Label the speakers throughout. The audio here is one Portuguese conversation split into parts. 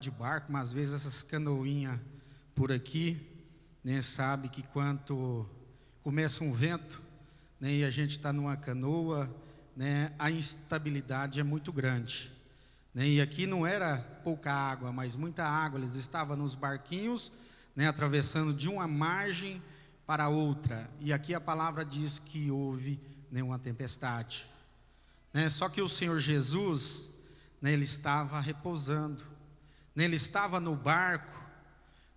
Speaker 1: de barco, mas às vezes essas canoinhas por aqui, né, sabe que quando começa um vento, né, e a gente está numa canoa, né, a instabilidade é muito grande, né, e aqui não era pouca água, mas muita água. Eles estavam nos barquinhos, né, atravessando de uma margem para outra, e aqui a palavra diz que houve, né, uma tempestade, né, só que o Senhor Jesus, né, ele estava repousando, né, ele estava no barco,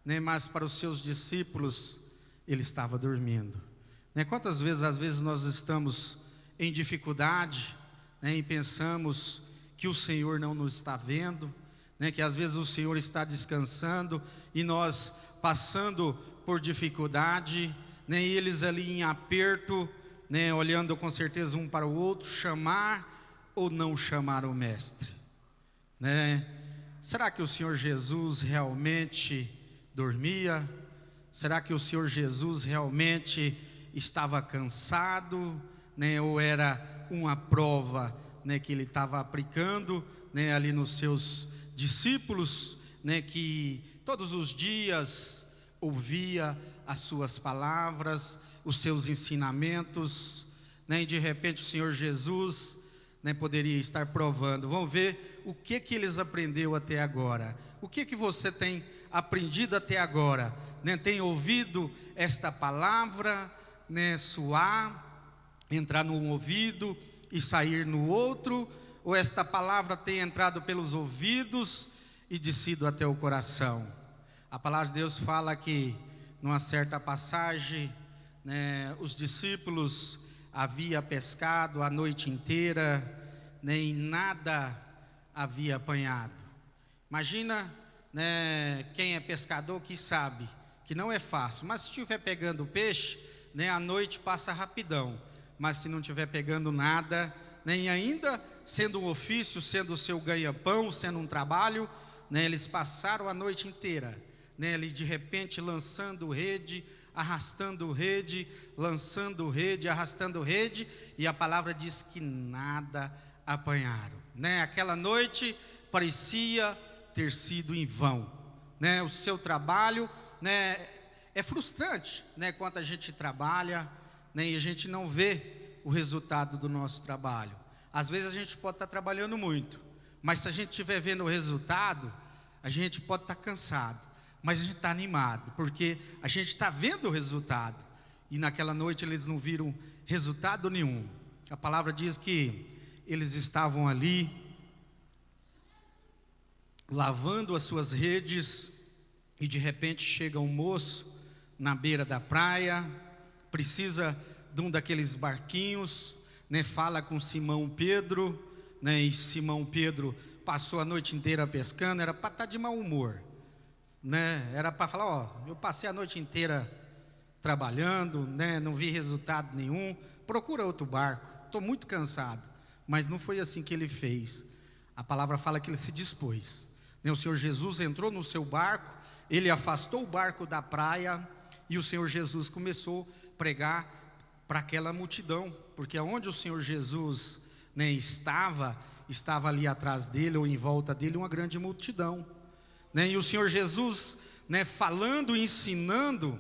Speaker 1: né, mas para os seus discípulos ele estava dormindo, né? Quantas vezes, às vezes nós estamos em dificuldade, né, e pensamos que o Senhor não nos está vendo, né, que às vezes o Senhor está descansando e nós passando por dificuldade, né, e eles ali em aperto, né, olhando com certeza um para o outro, chamar ou não chamar o mestre, né? Será que o Senhor Jesus realmente dormia? Será que o Senhor Jesus realmente estava cansado, né? Ou era uma prova, né, que ele estava aplicando, né, ali nos seus discípulos, né, que todos os dias ouvia as suas palavras, os seus ensinamentos, né, e de repente o Senhor Jesus, né, poderia estar provando. Vamos ver o que eles aprenderam até agora. O que você tem aprendido até agora, né? Tem ouvido esta palavra, né, soar, entrar num ouvido e sair no outro, ou esta palavra tem entrado pelos ouvidos e descido até o coração? A palavra de Deus fala que numa certa passagem, né, os discípulos havia pescado a noite inteira, nem nada havia apanhado. Imagina, né, quem é pescador que sabe que não é fácil, mas se estiver pegando peixe, né, a noite passa rapidão, mas se não estiver pegando nada, nem ainda sendo um ofício, sendo o seu ganha-pão, sendo um trabalho, né, eles passaram a noite inteira, né, eles de repente lançando rede, arrastando rede, lançando rede, arrastando rede, e a palavra diz que nada apanharam, né? Aquela noite parecia ter sido em vão, né? O seu trabalho, né, é frustrante, né, quando a gente trabalha, né, e a gente não vê o resultado do nosso trabalho. Às vezes a gente pode estar trabalhando muito, mas se a gente estiver vendo o resultado, a gente pode estar cansado, mas a gente está animado, porque a gente está vendo o resultado. E naquela noite eles não viram resultado nenhum. A palavra diz que eles estavam ali lavando as suas redes, e de repente chega um moço na beira da praia, precisa de um daqueles barquinhos, né, fala com Simão Pedro, né, e Simão Pedro passou a noite inteira pescando, era para estar de mau humor, né? Era para falar, ó, eu passei a noite inteira trabalhando, né, não vi resultado nenhum, procura outro barco, estou muito cansado. Mas não foi assim que ele fez. A palavra fala que ele se dispôs, né? O Senhor Jesus entrou no seu barco, ele afastou o barco da praia, e o Senhor Jesus começou a pregar para aquela multidão, porque onde o Senhor Jesus, né, estava ali atrás dele, ou em volta dele, uma grande multidão, né? E o Senhor Jesus, né, falando, ensinando,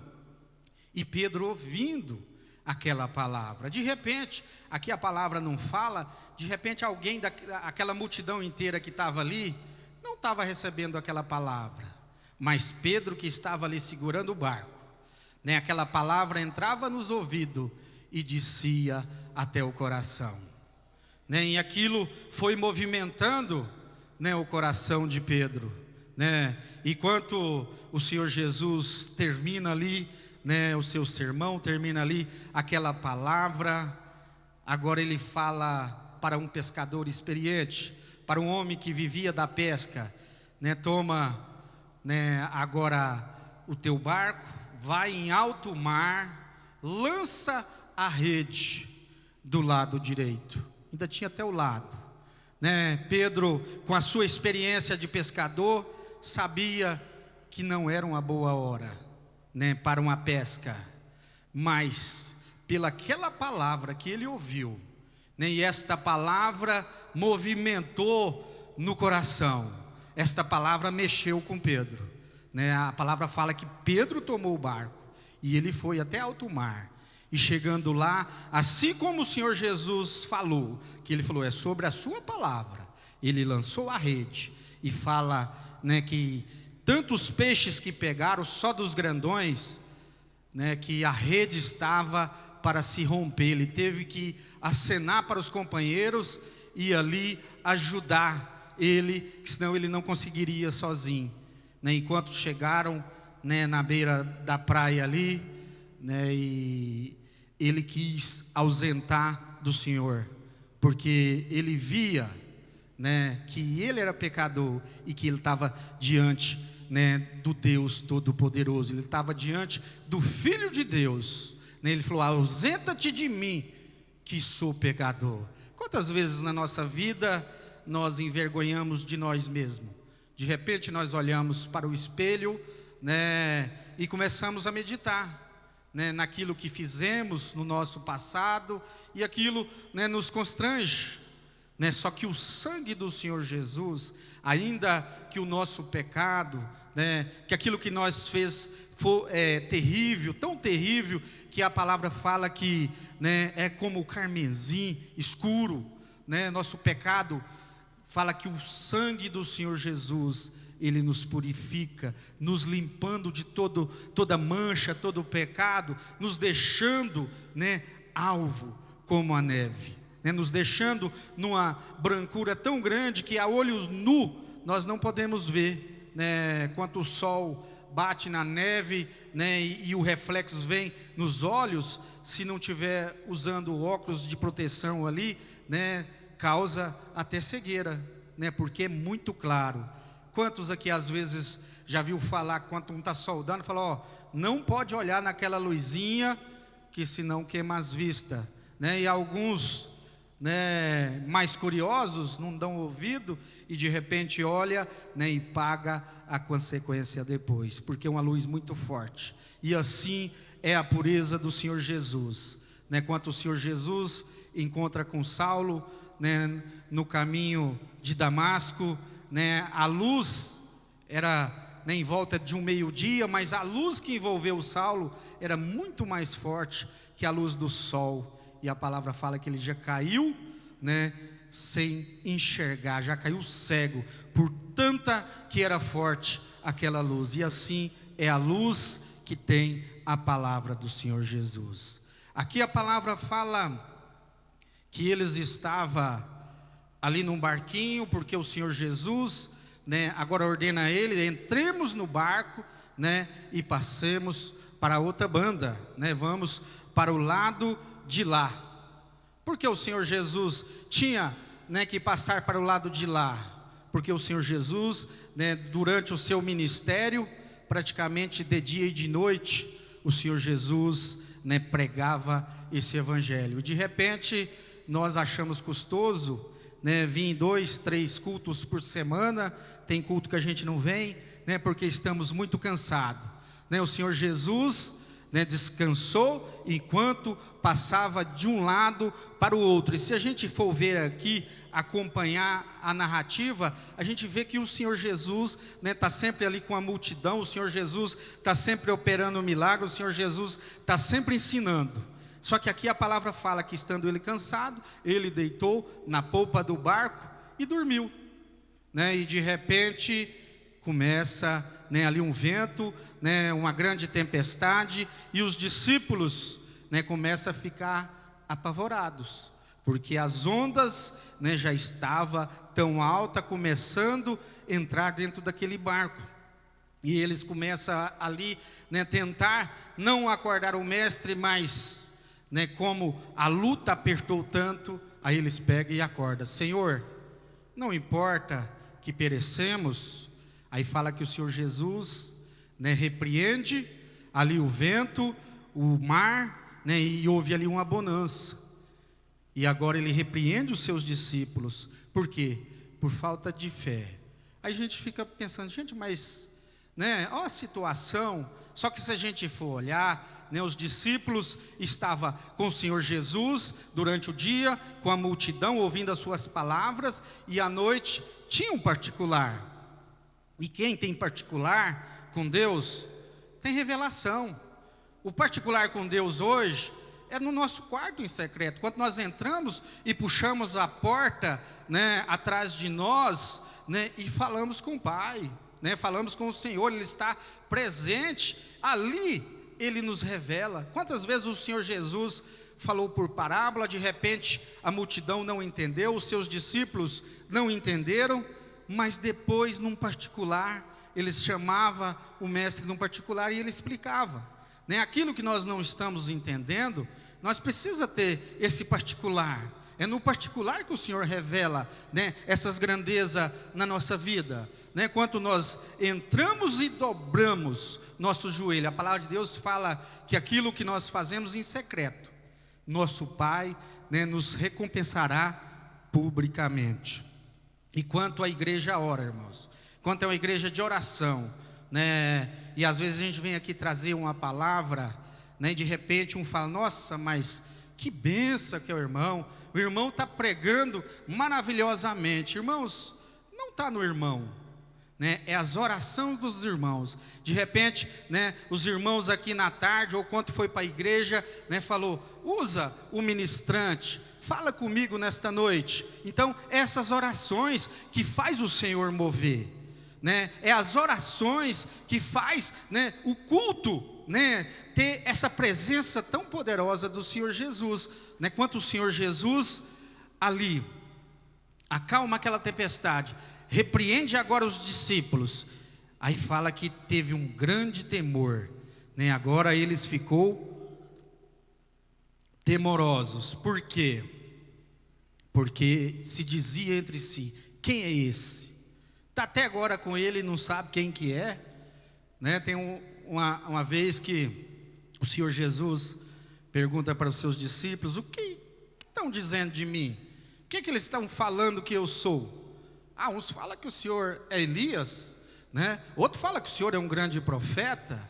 Speaker 1: e Pedro ouvindo aquela palavra. De repente, aqui a palavra não fala, de repente alguém daquela multidão inteira que estava ali, não estava recebendo aquela palavra, mas Pedro, que estava ali segurando o barco, né, aquela palavra entrava nos ouvidos e descia até o coração, né, e aquilo foi movimentando, né, o coração de Pedro, né? Enquanto o Senhor Jesus termina ali, né, o seu sermão, termina ali aquela palavra, agora ele fala para um pescador experiente, para um homem que vivia da pesca, né, toma, né, agora o teu barco, vai em alto mar, lança a rede do lado direito. Ainda tinha até o lado, né? Pedro, com a sua experiência de pescador, sabia que não era uma boa hora, né, para uma pesca, mas pelaquela palavra que ele ouviu, né, e esta palavra movimentou no coração, esta palavra mexeu com Pedro, né? A palavra fala que Pedro tomou o barco e ele foi até alto mar. E chegando lá, assim como o Senhor Jesus falou, que ele falou, é sobre a sua palavra, ele lançou a rede e fala, né, que tantos peixes que pegaram, só dos grandões, né, que a rede estava para se romper. Ele teve que acenar para os companheiros e ali ajudar ele, que senão ele não conseguiria sozinho, né? Enquanto chegaram, né, na beira da praia ali, né, e ele quis ausentar do Senhor, porque ele via, né, que ele era pecador e que ele estava diante, né, do Deus Todo-Poderoso. Ele estava diante do Filho de Deus, né? Ele falou, ausenta-te de mim, que sou pecador. Quantas vezes na nossa vida nós envergonhamos de nós mesmos? De repente nós olhamos para o espelho, né, e começamos a meditar, né, naquilo que fizemos no nosso passado, e aquilo, né, nos constrange, né? Só que o sangue do Senhor Jesus, ainda que o nosso pecado, né, que aquilo que nós fez for terrível, tão terrível, que a palavra fala que, né, é como o carmesim escuro, né? Nosso pecado fala que o sangue do Senhor Jesus, ele nos purifica, nos limpando de toda mancha, todo pecado, nos deixando, né, alvo como a neve, né, nos deixando numa brancura tão grande que a olhos nu nós não podemos ver, né, quando o sol bate na neve, né, e o reflexo vem nos olhos, se não tiver usando óculos de proteção ali, né, causa até cegueira, né, porque é muito claro. Quantos aqui às vezes já viu falar, quando um está soldando, fala, ó, não pode olhar naquela luzinha, que senão queima as vistas, né? E alguns, né, mais curiosos não dão ouvido e de repente olha, né, e paga a consequência depois, porque é uma luz muito forte. E assim é a pureza do Senhor Jesus, né? Quando o Senhor Jesus encontra com Saulo, né, no caminho de Damasco, né, a luz era, né, em volta de um meio-dia, mas a luz que envolveu Saulo era muito mais forte que a luz do sol, e a palavra fala que ele já caiu, né, sem enxergar, já caiu cego, por tanta que era forte aquela luz. E assim é a luz que tem a palavra do Senhor Jesus. Aqui a palavra fala que eles estavam ali num barquinho, porque o Senhor Jesus, né, agora ordena a ele, entremos no barco, né, e passemos para outra banda, né, vamos para o lado de lá. Porque o Senhor Jesus tinha, né, que passar para o lado de lá? Porque o Senhor Jesus, né, durante o seu ministério, praticamente de dia e de noite, o Senhor Jesus, né, pregava esse evangelho. De repente nós achamos custoso, né, vir em 2, 3 cultos por semana. Tem culto que a gente não vem, né, porque estamos muito cansados, né? O Senhor Jesus, né, descansou enquanto passava de um lado para o outro. E se a gente for ver aqui, acompanhar a narrativa, a gente vê que o Senhor Jesus, né, está sempre ali com a multidão. O Senhor Jesus está sempre operando milagres. O Senhor Jesus está sempre ensinando. Só que aqui a palavra fala que estando ele cansado, ele deitou na polpa do barco e dormiu, né? E de repente começa, né, ali um vento, né, uma grande tempestade, e os discípulos, né, começam a ficar apavorados, porque as ondas, né, já estavam tão alta, começando a entrar dentro daquele barco. E eles começam ali, né, tentar não acordar o mestre, mas, né, como a luta apertou tanto, aí eles pegam e acordam. Senhor, não importa que perecemos. Aí fala que o Senhor Jesus, né, repreende ali o vento, o mar, né, e houve ali uma bonança. E agora ele repreende os seus discípulos. Por quê? Por falta de fé. Aí a gente fica pensando, gente, mas, né, olha a situação. Só que se a gente for olhar, né, os discípulos estavam com o Senhor Jesus durante o dia, com a multidão ouvindo as suas palavras, e à noite tinha um particular, E quem tem particular com Deus, tem revelação. O particular com Deus hoje é no nosso quarto em secreto. Quando nós entramos e puxamos a porta, né, atrás de nós, né, e falamos com o Pai, né, falamos com o Senhor, Ele está presente, ali Ele nos revela. Quantas vezes o Senhor Jesus falou por parábola, de repente a multidão não entendeu, os seus discípulos não entenderam, mas depois num particular, ele chamava o mestre num particular e ele explicava, né? Aquilo que nós não estamos entendendo, nós precisamos ter esse particular. É no particular que o Senhor revela, né, essas grandezas na nossa vida, né? Quando nós entramos e dobramos nosso joelho, a palavra de Deus fala que aquilo que nós fazemos em secreto, nosso Pai, né, nos recompensará publicamente. E quanto à igreja ora, irmãos, quanto é uma igreja de oração, né, e às vezes a gente vem aqui trazer uma palavra, né, e de repente um fala, nossa, mas que benção que é o irmão está pregando maravilhosamente. Irmãos, não está no irmão, né, é as orações dos irmãos. De repente, né, os irmãos aqui na tarde, ou quando foi para a igreja, né, falou, usa o ministrante, fala comigo nesta noite. Então, essas orações que faz o Senhor mover, né, é as orações que faz, né, o culto, né, ter essa presença tão poderosa do Senhor Jesus, né, quanto o Senhor Jesus ali acalma aquela tempestade, repreende agora os discípulos, aí fala que teve um grande temor, né? Agora eles ficou temorosos. Por quê? Porque se dizia entre si, quem é esse? Está até agora com ele e não sabe quem que é, né? Tem uma vez que o Senhor Jesus pergunta para os seus discípulos, o que estão dizendo de mim? O que eles estão falando que eu sou? Uns falam que o Senhor é Elias, né? Outro fala que o Senhor é um grande profeta.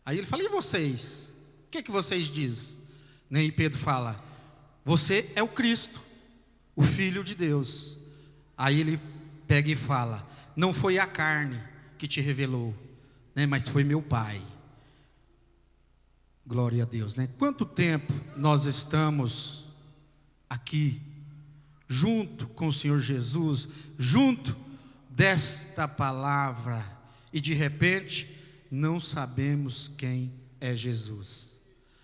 Speaker 1: Aí ele fala, e vocês? O que vocês dizem? Né? E Pedro fala, você é o Cristo, o Filho de Deus. Aí ele pega e fala, não foi a carne que te revelou, né? Mas foi meu Pai. Glória a Deus, né? Quanto tempo nós estamos aqui junto com o Senhor Jesus, junto desta palavra, e de repente não sabemos quem é Jesus,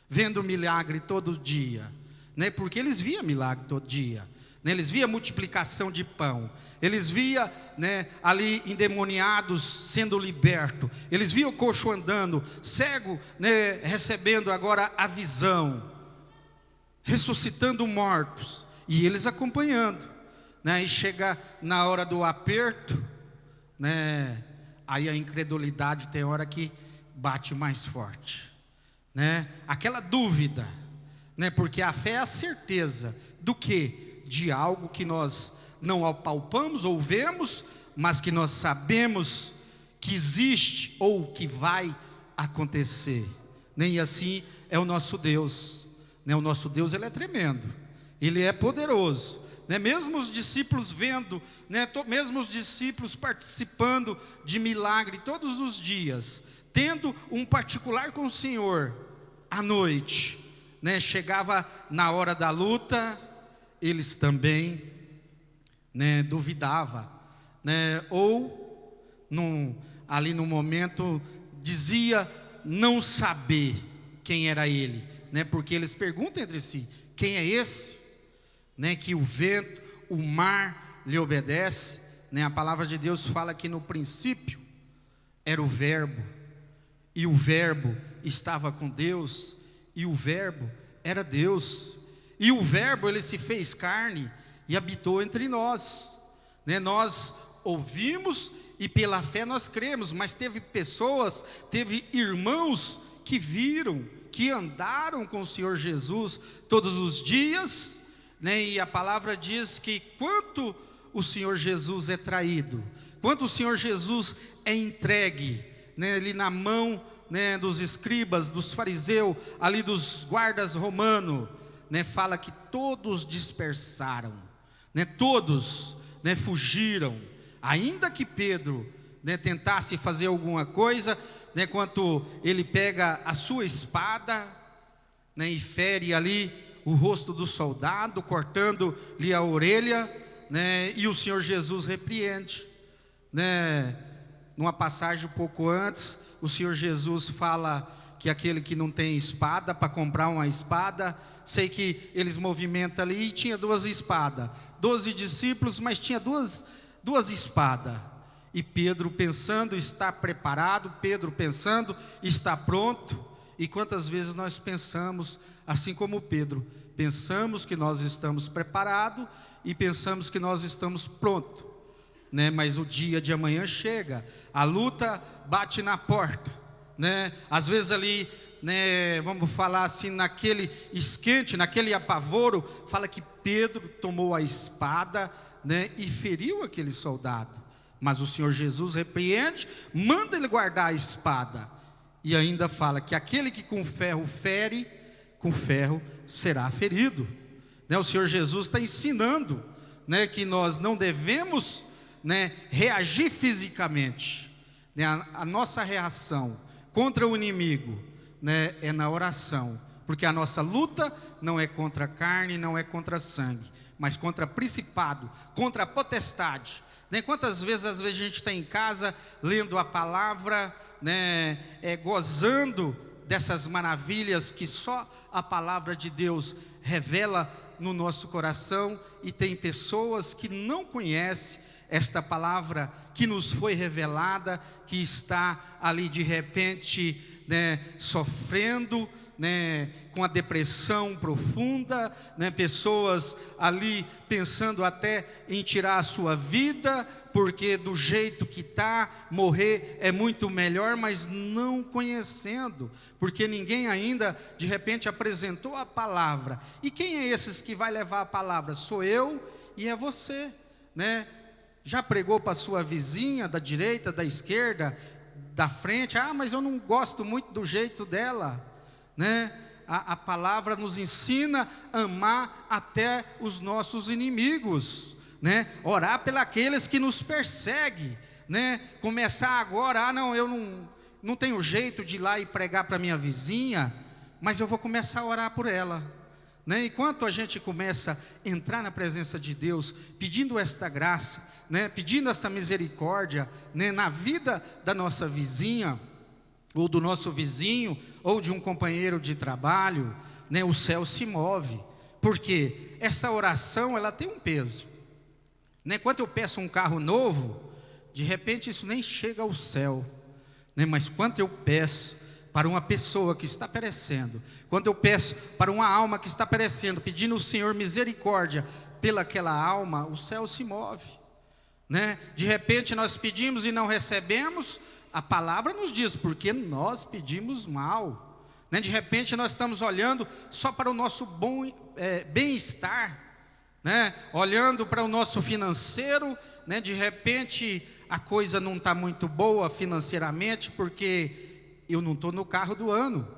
Speaker 1: vendo milagre todo dia, né? Porque eles viam milagre todo dia, né? Eles viam multiplicação de pão, eles viam, né, ali endemoniados sendo libertos, eles viam o coxo andando, cego, né, recebendo agora a visão, ressuscitando mortos, e eles acompanhando, né? E chega na hora do aperto, né? Aí a incredulidade tem hora que bate mais forte, né? Aquela dúvida, né? Porque a fé é a certeza do que? De algo que nós não apalpamos ou vemos, mas que nós sabemos que existe ou que vai acontecer, né? E assim é o nosso Deus, né? O nosso Deus, Ele é tremendo, Ele é poderoso, né? Mesmo os discípulos vendo, né? Mesmo os discípulos participando de milagre todos os dias, tendo um particular com o Senhor, à noite, né? Chegava na hora da luta, eles também, né, duvidavam, né? Ou ali no momento dizia não saber quem era ele, né? Porque eles perguntam entre si, quem é esse, né, que o vento, o mar lhe obedece, né? A palavra de Deus fala que no princípio era o verbo, e o verbo estava com Deus, e o verbo era Deus, e o verbo, ele se fez carne e habitou entre nós, né? Nós ouvimos e pela fé nós cremos, mas teve pessoas, teve irmãos que viram, que andaram com o Senhor Jesus todos os dias, né? E a palavra diz que quanto o Senhor Jesus é traído, quanto o Senhor Jesus é entregue, né, ali na mão, né, dos escribas, dos fariseus, ali dos guardas romanos, né, fala que todos dispersaram, né, todos, né, fugiram, ainda que Pedro né, tentasse fazer alguma coisa, né, quando ele pega a sua espada, né, e fere ali o rosto do soldado, cortando-lhe a orelha, né, e o Senhor Jesus repreende, né? Numa passagem um pouco antes, o Senhor Jesus fala que aquele que não tem espada, para comprar uma espada, sei que eles movimentam ali, e tinha 2 espadas, 12 discípulos, mas tinha duas espadas, e Pedro pensando estar preparado, Pedro pensando estar pronto. E quantas vezes nós pensamos, assim como Pedro, pensamos que nós estamos preparados, e pensamos que nós estamos prontos, né? Mas o dia de amanhã chega, a luta bate na porta, né? Às vezes ali, né, vamos falar assim, naquele esquente, naquele apavoro, fala que Pedro tomou a espada, né, e feriu aquele soldado, mas o Senhor Jesus repreende, manda ele guardar a espada, e ainda fala que aquele que com ferro fere, com ferro será ferido, né? O Senhor Jesus está ensinando, né, que nós não devemos, né, reagir fisicamente, né? A nossa reação contra o inimigo, né, é na oração, porque a nossa luta não é contra a carne, não é contra sangue, mas contra principado, contra a potestade, né? Quantas vezes, às vezes a gente está em casa lendo a palavra, né, gozando dessas maravilhas que só a palavra de Deus revela no nosso coração, e tem pessoas que não conhecem esta palavra que nos foi revelada, que está ali de repente, né, sofrendo, né, com a depressão profunda, né, pessoas ali pensando até em tirar a sua vida, porque do jeito que está, morrer é muito melhor, mas não conhecendo, porque ninguém ainda de repente apresentou a palavra. E quem é esses que vai levar a palavra? Sou eu e é você, né? Já pregou para sua vizinha, da direita, da esquerda, da frente? Ah, mas eu não gosto muito do jeito dela, né? A palavra nos ensina a amar até os nossos inimigos, né? Orar pelos que nos perseguem, né? Começar agora, não, eu não tenho jeito de ir lá e pregar para minha vizinha, mas eu vou começar a orar por ela, né? Enquanto a gente começa a entrar na presença de Deus, pedindo esta graça, né, pedindo esta misericórdia, né, na vida da nossa vizinha, ou do nosso vizinho, ou de um companheiro de trabalho, né, o céu se move, porque essa oração ela tem um peso, né? Quando eu peço um carro novo, de repente isso nem chega ao céu, né? Mas quando eu peço para uma pessoa que está perecendo, quando eu peço para uma alma que está perecendo, pedindo ao Senhor misericórdia pelaquela alma, o céu se move, né? De repente nós pedimos e não recebemos, a palavra nos diz, porque nós pedimos mal, né? De repente nós estamos olhando só para o nosso bem-estar, né? Olhando para o nosso financeiro, né? De repente a coisa não está muito boa financeiramente, porque eu não estou no carro do ano,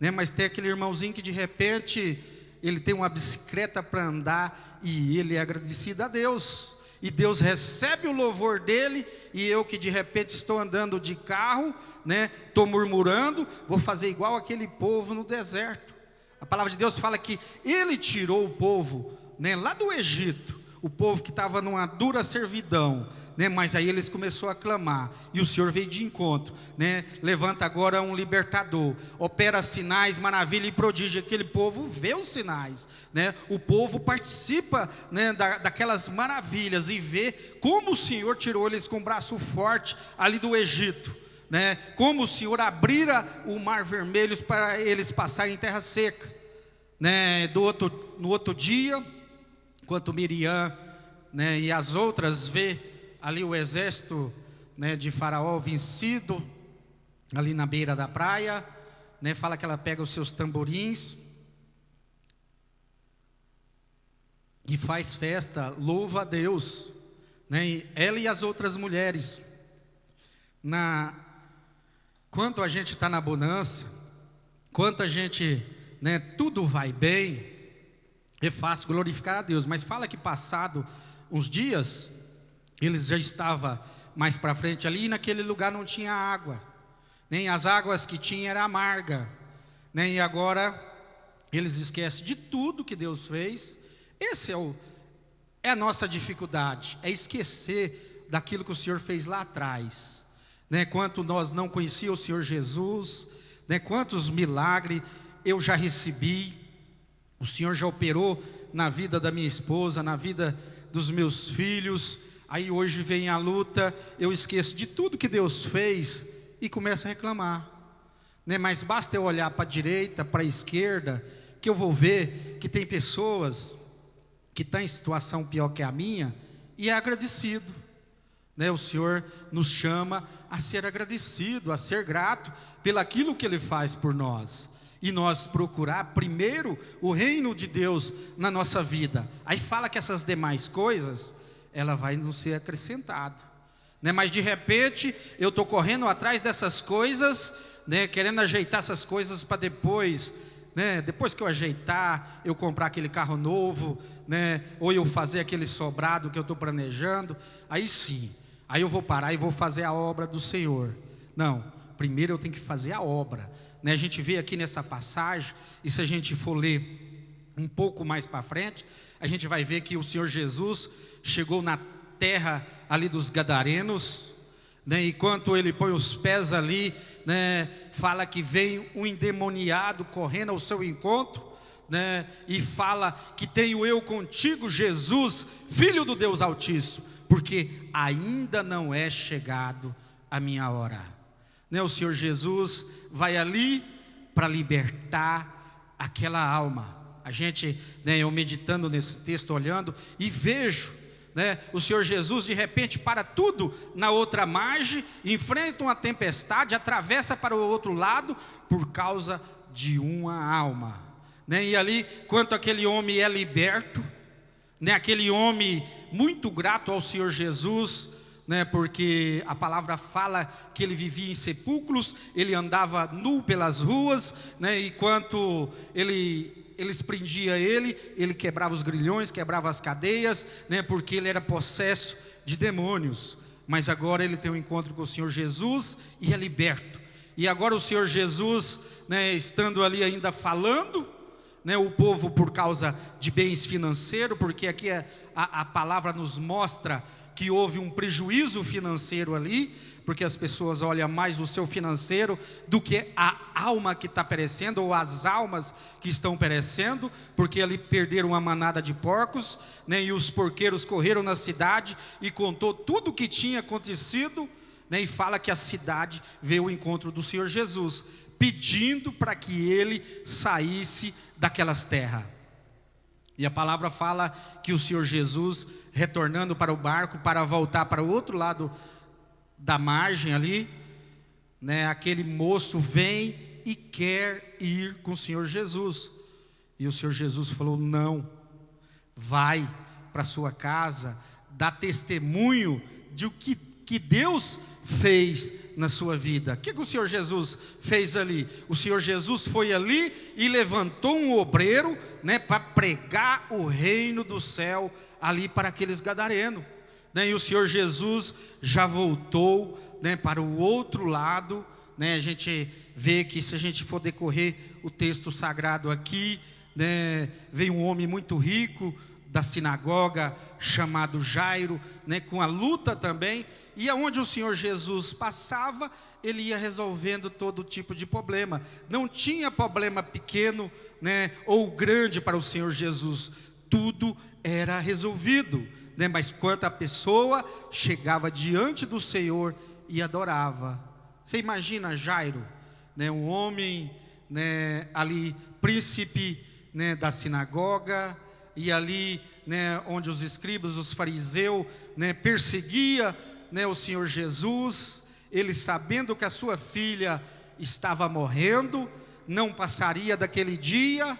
Speaker 1: né? Mas tem aquele irmãozinho que de repente ele tem uma bicicleta para andar, e ele é agradecido a Deus, e Deus recebe o louvor dele, e eu que de repente estou andando de carro, né, estou murmurando, vou fazer igual aquele povo no deserto. A palavra de Deus fala que ele tirou o povo, né, lá do Egito, o povo que estava numa dura servidão, né, mas aí eles começaram a clamar, e o Senhor veio de encontro, né, levanta agora um libertador, opera sinais, maravilha e prodígio. Aquele povo vê os sinais, né, o povo participa, né, daquelas maravilhas, e vê como o Senhor tirou eles com o braço forte ali do Egito, né, como o Senhor abrira o mar vermelho para eles passarem em terra seca, né. No outro dia, enquanto Miriam, né, e as outras vê ali o exército, né, de Faraó vencido, ali na beira da praia, né, fala que ela pega os seus tamborins e faz festa, louva a Deus, né, e ela e as outras mulheres. Quanto a gente está na bonança, quanto a gente, né, tudo vai bem, é fácil glorificar a Deus, mas fala que passado uns dias, eles já estavam mais para frente ali, e naquele lugar não tinha água, nem as águas que tinha era amarga, né? E agora eles esquecem de tudo que Deus fez. Esse é a nossa dificuldade, é esquecer daquilo que o Senhor fez lá atrás, né? Quanto nós não conhecíamos o Senhor Jesus, né? Quantos milagres eu já recebi, o Senhor já operou na vida da minha esposa, na vida dos meus filhos. Aí hoje vem a luta, eu esqueço de tudo que Deus fez e começo a reclamar, né? Mas basta eu olhar para a direita, para a esquerda, que eu vou ver que tem pessoas que estão em situação pior que a minha e é agradecido, né? O Senhor nos chama a ser agradecido, a ser grato pelaquilo que Ele faz por nós, e nós procurar primeiro o reino de Deus na nossa vida. Aí fala que essas demais coisas, ela vai nos ser acrescentado, né? Mas de repente eu estou correndo atrás dessas coisas, né? Querendo ajeitar essas coisas para depois, né? Depois que eu ajeitar, eu comprar aquele carro novo, né? Ou eu fazer aquele sobrado que eu estou planejando. Aí sim, aí eu vou parar e vou fazer a obra do Senhor. Não, primeiro eu tenho que fazer a obra, né? A gente vê aqui nessa passagem, e se a gente for ler um pouco mais para frente, a gente vai ver que o Senhor Jesus chegou na terra ali dos Gadarenos, né? Enquanto ele põe os pés ali, né? Fala que vem um endemoniado correndo ao seu encontro, né? E fala que tenho eu contigo, Jesus, Filho do Deus Altíssimo, porque ainda não é chegado a minha hora, né? O Senhor Jesus vai ali para libertar aquela alma. A gente, né, eu meditando nesse texto, olhando e vejo, né, o Senhor Jesus de repente para tudo na outra margem, enfrenta uma tempestade, atravessa para o outro lado por causa de uma alma, né? E ali, quando aquele homem é liberto, né, aquele homem muito grato ao Senhor Jesus, né, porque a palavra fala que ele vivia em sepulcros, ele andava nu pelas ruas, né, e quando eles prendiam ele quebrava os grilhões, quebrava as cadeias, né, porque ele era possesso de demônios. Mas agora ele tem um encontro com o Senhor Jesus e é liberto. E agora o Senhor Jesus, né, estando ali ainda falando, né, o povo por causa de bens financeiros, porque aqui a palavra nos mostra que houve um prejuízo financeiro ali, porque as pessoas olham mais o seu financeiro do que a alma que está perecendo, ou as almas que estão perecendo, porque ali perderam uma manada de porcos, né, e os porqueiros correram na cidade e contou tudo o que tinha acontecido, né, e fala que a cidade veio ao encontro do Senhor Jesus, pedindo para que ele saísse daquelas terras. E a palavra fala que o Senhor Jesus, retornando para o barco, para voltar para o outro lado da margem ali, né, aquele moço vem e quer ir com o Senhor Jesus. E o Senhor Jesus falou: não, vai para sua casa, dá testemunho de o que Deus fez na sua vida. O que o Senhor Jesus fez ali? O Senhor Jesus foi ali e levantou um obreiro, né, para pregar o reino do céu ali para aqueles gadarenos, né? E o Senhor Jesus já voltou, né, para o outro lado, né? A gente vê que, se a gente for decorrer o texto sagrado aqui, né, veio um homem muito rico da sinagoga chamado Jairo, né, com a luta também, e aonde o Senhor Jesus passava, ele ia resolvendo todo tipo de problema. Não tinha problema pequeno, né, ou grande para o Senhor Jesus, tudo era resolvido, né? Mas quando a pessoa chegava diante do Senhor e adorava. Você imagina Jairo, né, um homem, né, ali príncipe, né, da sinagoga, e ali, né, onde os escribas, os fariseus, né, perseguia, né, o Senhor Jesus. Ele, sabendo que a sua filha estava morrendo, não passaria daquele dia,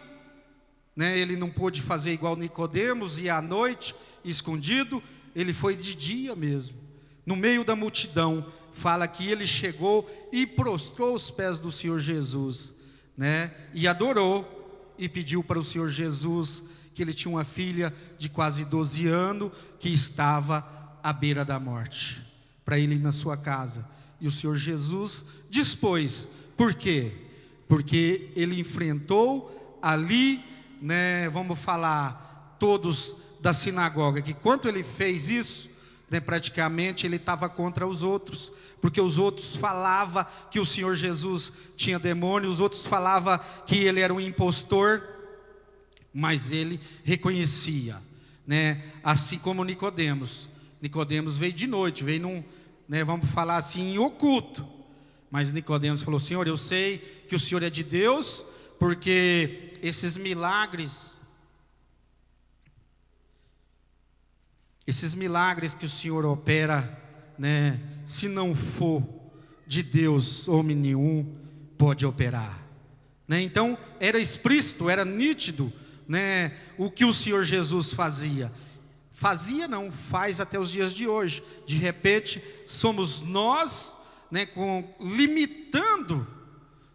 Speaker 1: né, ele não pôde fazer igual Nicodemos, e à noite, escondido, ele foi de dia mesmo, no meio da multidão. Fala que ele chegou e prostrou os pés do Senhor Jesus, né, e adorou, e pediu para o Senhor Jesus, que ele tinha uma filha de quase 12 anos, que estava à beira da morte. para ele ir na sua casa. E o Senhor Jesus dispôs. Por quê? Porque ele enfrentou ali, né, vamos falar, todos da sinagoga, que quando ele fez isso, né, praticamente ele estava contra os outros, porque os outros falavam que o Senhor Jesus tinha demônio, os outros falavam que ele era um impostor, mas ele reconhecia, né, assim como Nicodemos veio de noite, veio num, né, vamos falar assim, em oculto, mas Nicodemos falou: Senhor, eu sei que o Senhor é de Deus, porque esses milagres que o Senhor opera, né, se não for de Deus, homem nenhum pode operar, né? Então era explícito, era nítido, né, o que o Senhor Jesus fazia não, faz até os dias de hoje. De repente somos nós, né, limitando,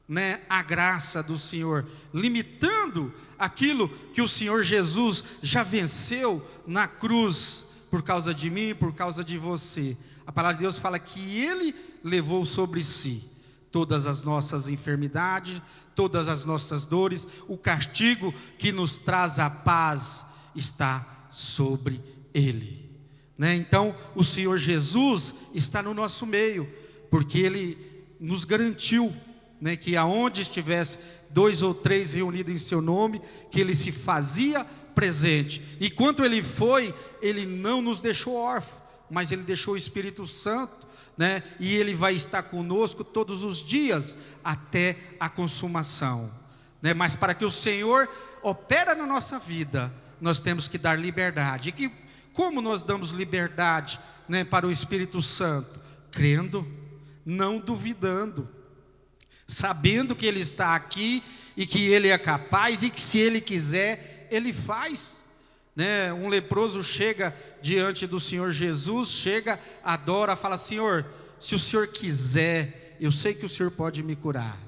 Speaker 1: né, a graça do Senhor, limitando aquilo que o Senhor Jesus já venceu na cruz, por causa de mim, por causa de você. A palavra de Deus fala que Ele levou sobre si todas as nossas enfermidades, todas as nossas dores, o castigo que nos traz a paz está sobre Ele, né? Então o Senhor Jesus está no nosso meio, porque Ele nos garantiu, né, que aonde estivesse 2 ou 3 reunidos em seu nome, que Ele se fazia presente. E quando Ele foi, Ele não nos deixou órfãos, mas Ele deixou o Espírito Santo, né? E Ele vai estar conosco todos os dias até a consumação, né? Mas para que o Senhor opere na nossa vida, nós temos que dar liberdade. E como nós damos liberdade, né, para o Espírito Santo? Crendo, não duvidando, sabendo que Ele está aqui e que Ele é capaz, e que se Ele quiser, Ele faz, né? Um leproso chega diante do Senhor Jesus, chega, adora, fala: Senhor, se o Senhor quiser, eu sei que o Senhor pode me curar.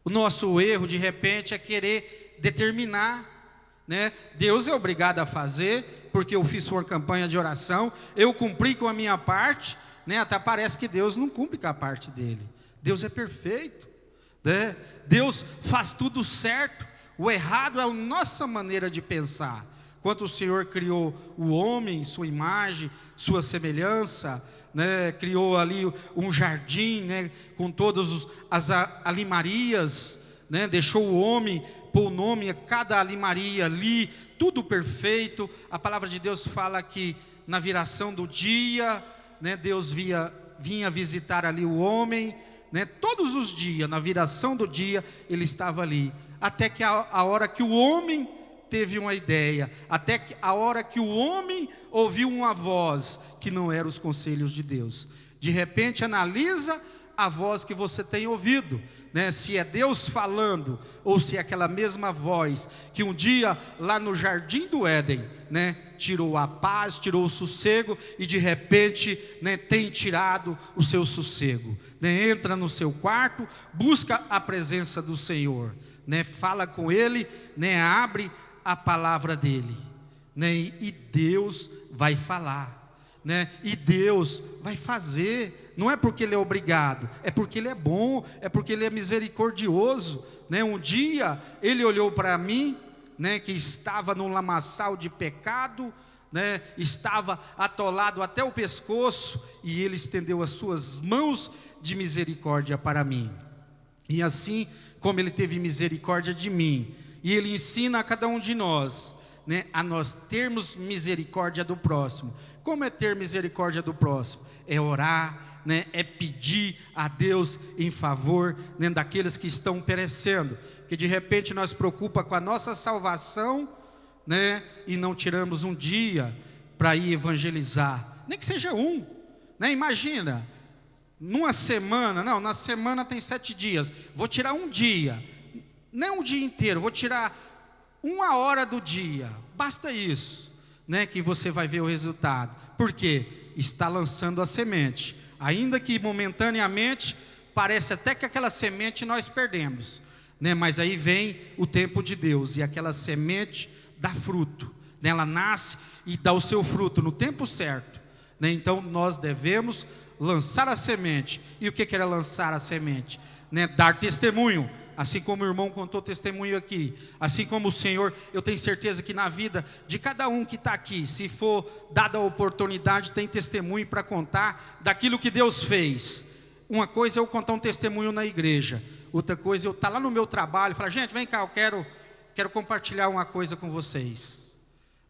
Speaker 1: O nosso erro de repente é querer determinar, né? Deus é obrigado a fazer, porque eu fiz uma campanha de oração, eu cumpri com a minha parte, né? Até parece que Deus não cumpre com a parte dele. Deus é perfeito, né? Deus faz tudo certo. O errado é a nossa maneira de pensar. Quando o Senhor criou o homem, sua imagem, sua semelhança, né, criou ali um jardim, né, com todas as alimarias, né, deixou o homem pôr o nome a cada alimaria ali, tudo perfeito. A palavra de Deus fala que na viração do dia, né, Deus vinha visitar ali o homem, né, todos os dias, na viração do dia, Ele estava ali. Até que a hora que o homem teve uma ideia, até que a hora que o homem ouviu uma voz que não era os conselhos de Deus. De repente analisa a voz que você tem ouvido, né? Se é Deus falando, ou se é aquela mesma voz que um dia lá no jardim do Éden, né, tirou a paz, tirou o sossego, e de repente, né, tem tirado o seu sossego, né? Entra no seu quarto, busca a presença do Senhor, né? Fala com Ele, né? Abre a palavra dele, né? E Deus vai falar, né? E Deus vai fazer. Não é porque Ele é obrigado, é porque Ele é bom, é porque Ele é misericordioso, né? Um dia Ele olhou para mim, né, que estava num lamaçal de pecado, né, estava atolado até o pescoço, e Ele estendeu as suas mãos de misericórdia para mim. E assim como Ele teve misericórdia de mim, e Ele ensina a cada um de nós, né, a nós termos misericórdia do próximo. Como é ter misericórdia do próximo? É orar, né, é pedir a Deus em favor, né, daqueles que estão perecendo, que de repente nós preocupa com a nossa salvação, né, e não tiramos um dia para ir evangelizar, nem que seja um, né? Imagina, numa semana, não, na semana tem 7 dias, vou tirar um dia, não um dia inteiro, vou tirar 1 hora do dia, basta isso, né, que você vai ver o resultado. Por quê? Está lançando a semente, ainda que momentaneamente parece até que aquela semente nós perdemos, né? Mas aí vem o tempo de Deus, e aquela semente dá fruto, né? Ela nasce e dá o seu fruto no tempo certo, né? Então nós devemos lançar a semente. E o que era lançar a semente? Né? Dar testemunho. Assim como o irmão contou testemunho aqui, assim como o Senhor, eu tenho certeza que na vida de cada um que está aqui, se for dada a oportunidade, tem testemunho para contar daquilo que Deus fez. Uma coisa é eu contar um testemunho na igreja, outra coisa é eu estar lá no meu trabalho e falar: gente, vem cá, eu quero compartilhar uma coisa com vocês.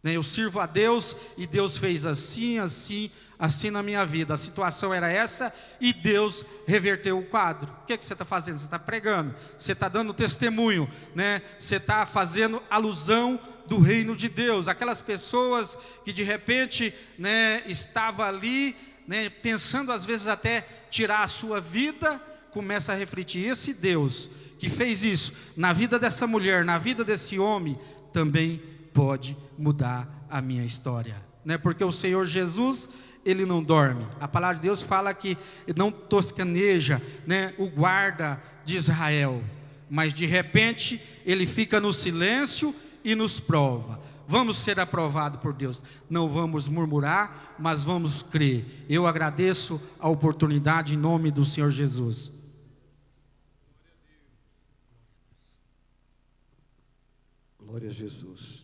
Speaker 1: Eu sirvo a Deus e Deus fez assim, assim, assim na minha vida. A situação era essa e Deus reverteu o quadro. O que você está fazendo? Você está pregando, você está dando testemunho, né? Você está fazendo alusão do reino de Deus. Aquelas pessoas que de repente, né, estavam ali, né, pensando às vezes até tirar a sua vida, começa a refletir: esse Deus que fez isso na vida dessa mulher, na vida desse homem, também pode mudar a minha história, né? Porque o Senhor Jesus, Ele não dorme. A palavra de Deus fala que não toscaneja, né, o guarda de Israel, mas de repente Ele fica no silêncio e nos prova. Vamos ser aprovados por Deus, não vamos murmurar, mas vamos crer. Eu agradeço a oportunidade em nome do Senhor Jesus.
Speaker 2: Glória a Jesus.